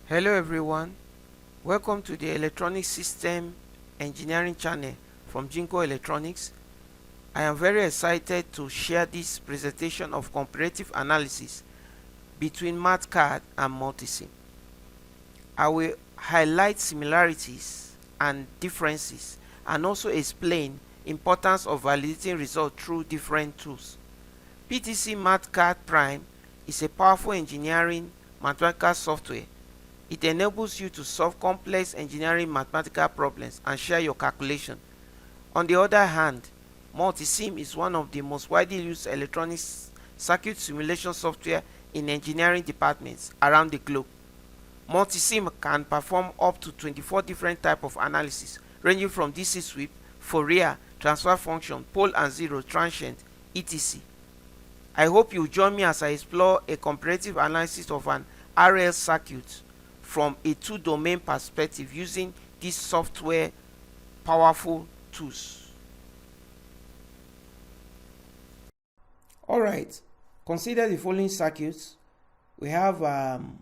Hello everyone, welcome to the Electronic System Engineering channel from Jimco Electronics. I am very excited to share this presentation of comparative analysis between Mathcad and MULTISIM. I will highlight similarities and differences and also explain importance of validating results through different tools. PTC Mathcad Prime is a powerful engineering mathematical software. It enables you to solve complex engineering mathematical problems and share your calculation. On the other hand, MULTISIM is one of the most widely used electronic circuit simulation software in engineering departments around the globe. MULTISIM can perform up to 24 different types of analysis, ranging from DC sweep, Fourier, transfer function, pole and zero, transient, etc. I hope you join me as I explore a comparative analysis of an RL circuit from a two-domain perspective using these software powerful tools. Alright, consider the following circuits. We have an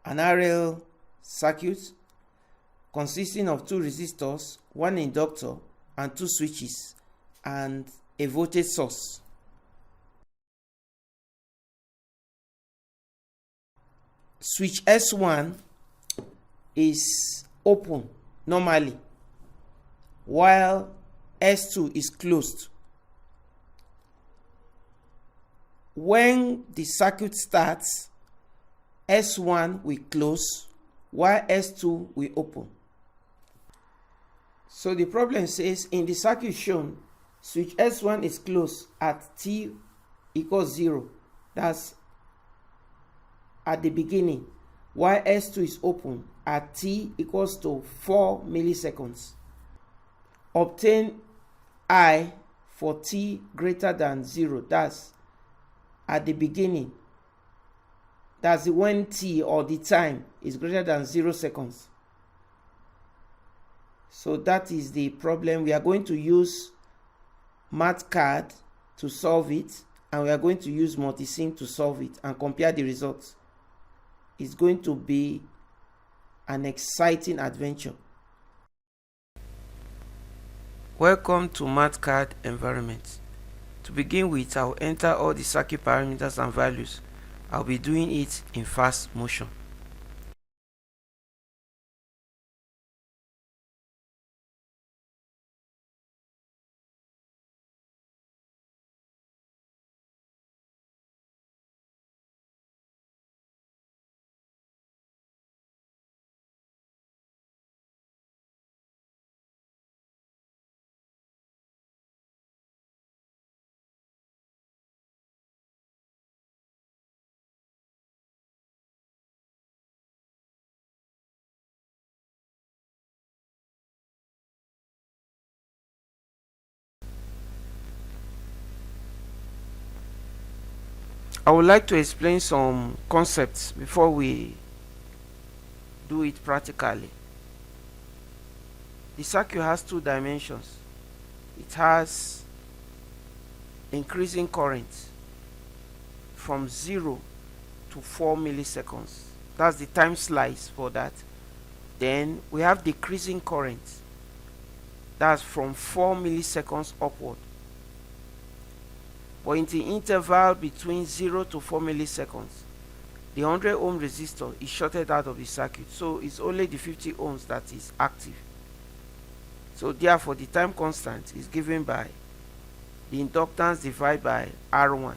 RL circuit consisting of two resistors, one inductor and two switches and a voltage source. Switch S1 is open normally while S2 is closed. When the circuit starts, S1 will close while S2 will open. So the problem says in the circuit shown, switch S1 is closed at t equals 0. That's at the beginning, while S2 is open at t equals to 4 milliseconds. Obtain I for t greater than 0. That's at the beginning. That's when t or the time is greater than 0 seconds. So that is the problem. We are going to use Mathcad to solve it, and we are going to use MULTISIM to solve it and compare the results. It's going to be an exciting adventure. Welcome to Mathcad environment. To begin with, I'll enter all the circuit parameters and values. I'll be doing it in fast motion. I would like to explain some concepts before we do it practically. The circuit has two dimensions. It has increasing current from 0 to 4 milliseconds. That's the time slice for that. Then we have decreasing current. That's from 4 milliseconds upward. But in the interval between 0 to 4 milliseconds, the 100 ohm resistor is shorted out of the circuit, so it's only the 50 ohms that is active. So therefore the time constant is given by the inductance divided by R1,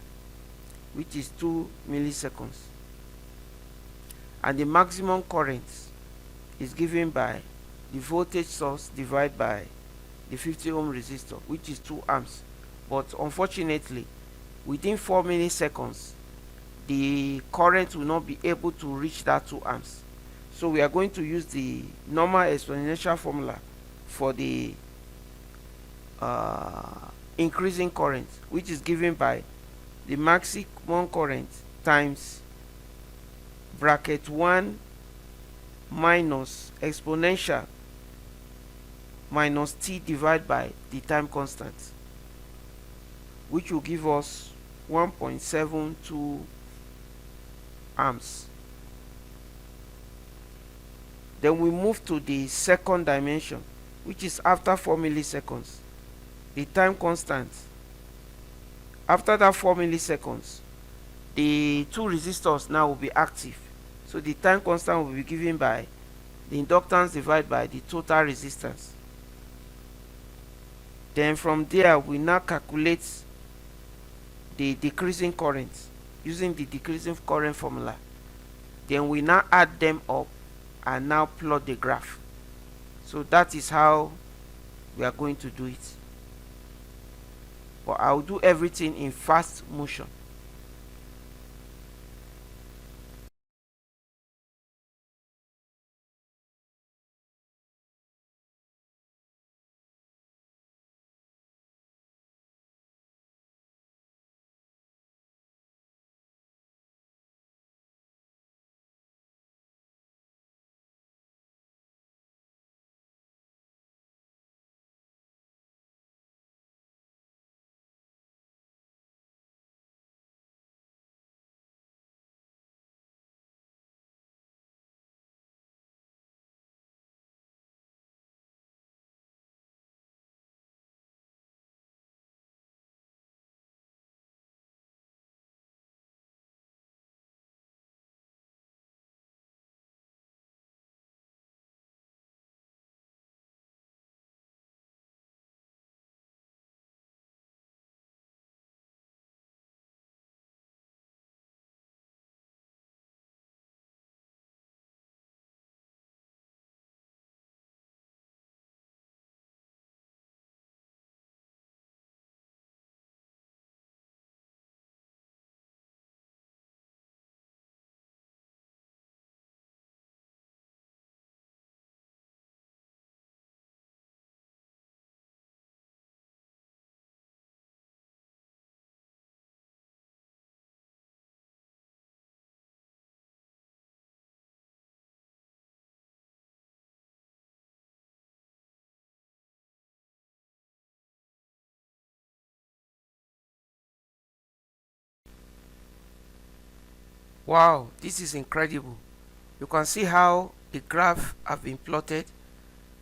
which is 2 milliseconds, and the maximum current is given by the voltage source divided by the 50 ohm resistor, which is 2 amps. But unfortunately, within 4 milliseconds, the current will not be able to reach that 2 amps. So we are going to use the normal exponential formula for the increasing current, which is given by the maximum current times bracket 1 minus exponential minus t divided by the time constant, which will give us 1.72 amps. Then we move to the second dimension, which is after 4 milliseconds, the time constant. After that 4 milliseconds, the two resistors now will be active. So the time constant will be given by the inductance divided by the total resistance. Then from there, we now calculate the decreasing current using the decreasing current formula. Then we now add them up and now plot the graph. So that is how we are going to do it. But I'll do everything in fast motion. Wow, this is incredible. You can see how the graph have been plotted.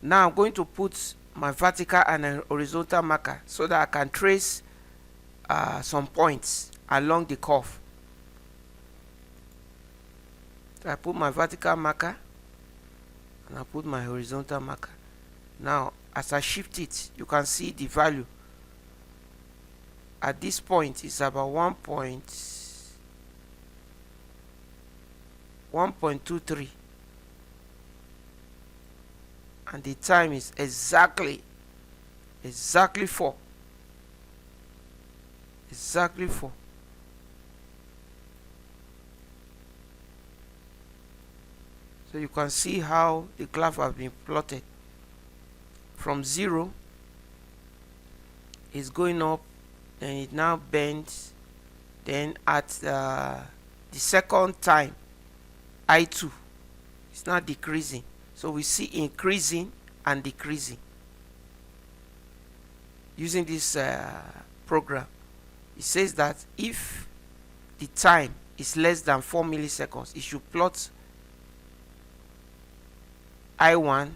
Now I'm going to put my vertical and a horizontal marker so that I can trace some points along the curve. So I put my vertical marker and I put my horizontal marker. Now as I shift it, you can see the value at this point is about 1.23, and the time is exactly 4. Exactly 4. So you can see how the graph has been plotted. From 0 is going up, then it now bends. Then at the second time, I2 is now decreasing. So we see increasing and decreasing. Using this program, it says that if the time is less than 4 milliseconds, it should plot I1.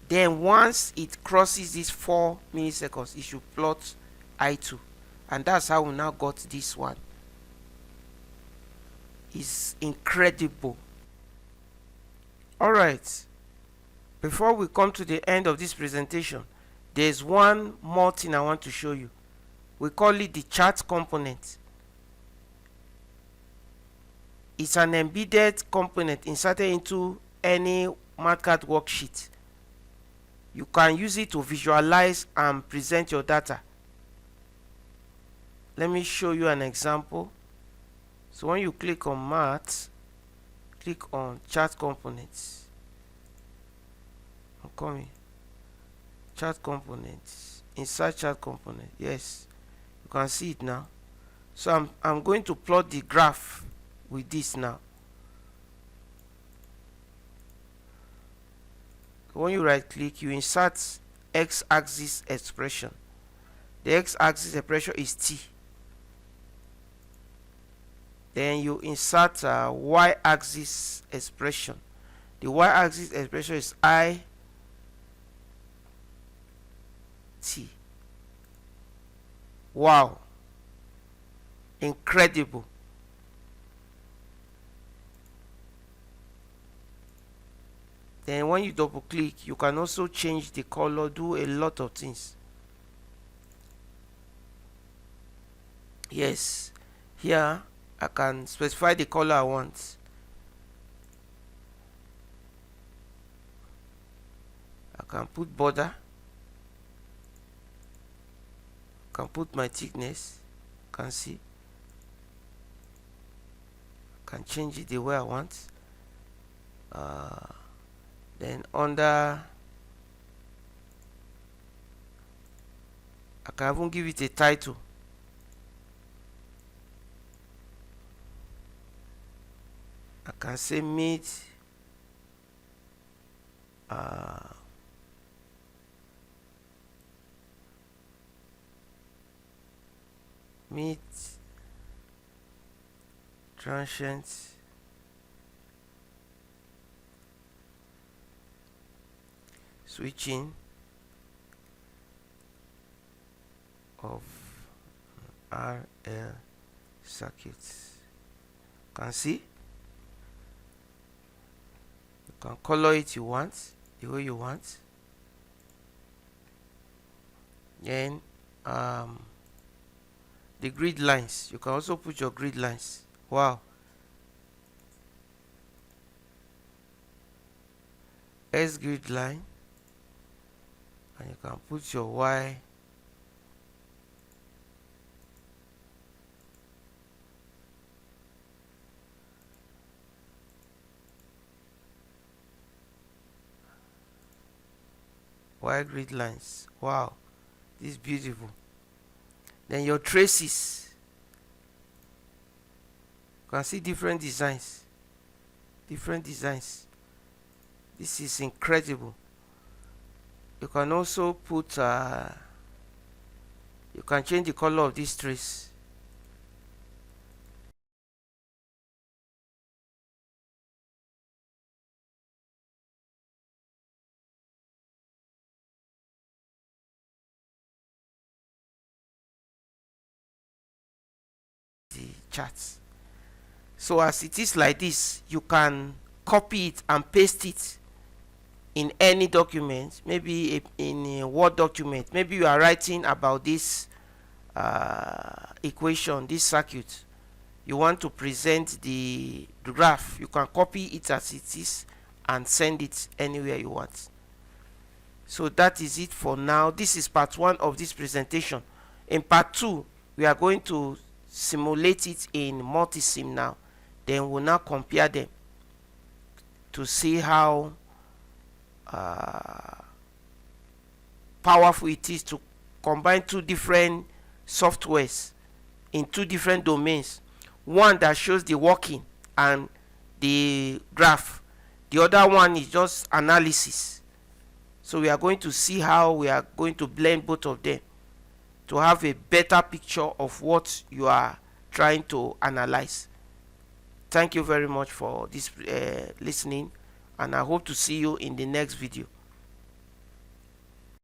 Then once it crosses this 4 milliseconds, it should plot I2. And that's how we now got this one. It's incredible. Alright, before we come to the end of this presentation, there's one more thing I want to show you. We call it the chart component. It's an embedded component inserted into any Mathcad worksheet. You can use it to visualize and present your data. Let me show you an example. So when you click on Math, click on Chart Components. I'm coming. Chart Components. Insert Chart Component. Yes, you can see it now. So I'm going to plot the graph with this now. When you right click, you insert x-axis expression. The x-axis expression is t. Then you insert a y-axis expression. The y-axis expression is I t. Wow, incredible. Then when you double click, you can also change the color, do a lot of things. Yes, here I can specify the color I want. I can put border, I can put my thickness, you can see, I can change it the way I want. Then under, I can even give it a title. I can say mid-transient switching of RL circuits. Can see, you can color it you want, the way you want. Then the grid lines, you can also put your grid lines. Wow, S grid line, and you can put your Y grid lines. Wow, this is beautiful. Then your traces, you can see different designs. This is incredible. You can also put you can change the color of this trace. The charts. So as it is like this, you can copy it and paste it in any document, maybe in a Word document. Maybe you are writing about this equation, this circuit. You want to present the graph, you can copy it as it is and send it anywhere you want. So that is it for now. This is part 1 of this presentation. In part 2, we are going to simulate it in MULTISIM now. Then we'll now compare them to see how powerful it is to combine two different softwares in two different domains. One that shows the working and the graph, the other one is just analysis. So we are going to see how we are going to blend both of them to have a better picture of what you are trying to analyze. Thank you very much for this listening, and I hope to see you in the next video.